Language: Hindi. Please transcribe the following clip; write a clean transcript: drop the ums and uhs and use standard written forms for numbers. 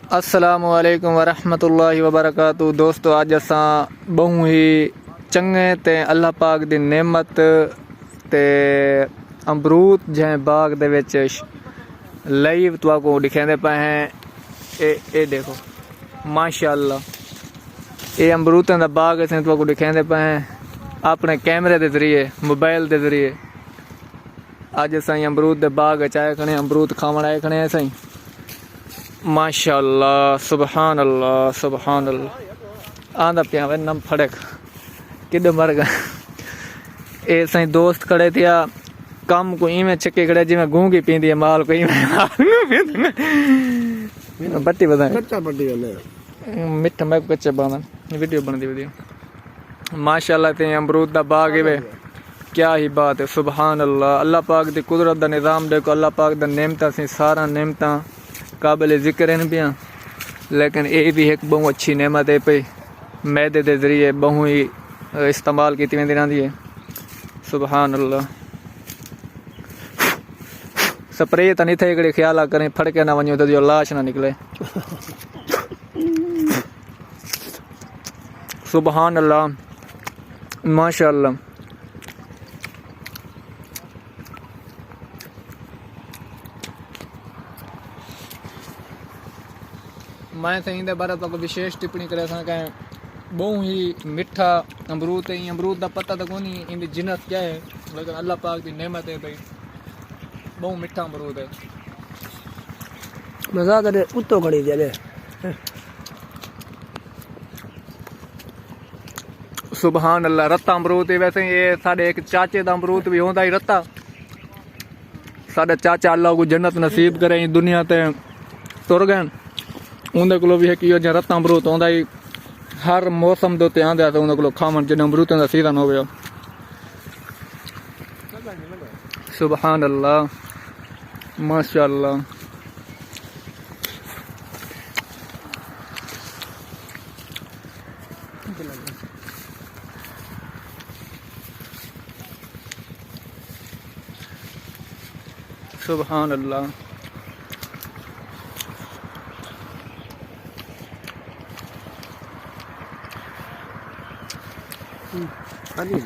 अस्सलामु अलैकुम वरहमतुल्लाहि वबरकातुहू। दोस्तों अज असां बहु ही चंगे ते अल्लाह पाक दी नेमत ते अमरूद जै बाग दे विच लाइव तुहानू दिखांदे पे हैं। ए देखो माशाअल्लाह, ये अमरूदां दा बाग असें तुहानू दिखांदे पे हैं अपने कैमरे दे जरिए, मोबाइल दे जरिए। अज असां अमरूद दे बाग च आए खड़े, अमरूद खावण आए खड़े असां। माशाअल्लाह, सुबहान अल्लाह, सुबहान अल्लाह। आंदा पिया वे नम फड़क किड मर गया। ए सही दोस्त खड़े थिया कम को इवें चक्के खड़े जिवें गूंगी पींदी है माल को इवें बट्टी बदा कच्चा बट्टी वाले मिठा मैं कच्चे बांधन वीडियो बनदी वीडियो। माशाअल्लाह ते अमरूद दा बाग इवे क्या ही बात है। सुबहान अल्लाह, अल्लाह पाक दी कुदरत दा निज़ाम देखो। अल्लाह पाक दा नेमतां सी सारा नेमतां काबिल जिक्र हैं पियां, लेकिन ये भी एक बहुत अच्छी नेमत है पे मैदे के जरिए बहु ही इस्तेमाल की वेंदी रहंदी है। सुबहान अल्लाह। स्प्रे तो नहीं थे हिकिड़े ख्याल करें फड़के ना वञो तो जो लाश ना निकले। सुबहान अल्लाह, माशाअल्लाह। मैं तो इन बारे तो विशेष टिप्पणी करे बहु ही मिठा अमरूद है। अमरूद का पता तो कोनी इन जिन्नत क्या है, लेकिन अल्लाह पाक की नेमत है भाई, बहु मिठा अमरूद है। मजा करे उत्तो खड़ी दे। सुबहान अल्लाह। रत्ता अमरूद है। वैसे ये साढ़े एक चाचे का अमरूद भी होंदा ही रत्ता। साढ़े चाचा अल्लाह को जन्नत नसीब करे इस दुनिया ते तुर गए। उन्हें को भी है कि जो रत्ता अमरूद आंदा ही हर मौसम के उत्ते आंदा तो उन्हें को खावन जो अमरूदों का सीजन हो गया। सुबहान अल्लाह, माशाअल्लाह। सुबहान अल्लाह। हाँ जी।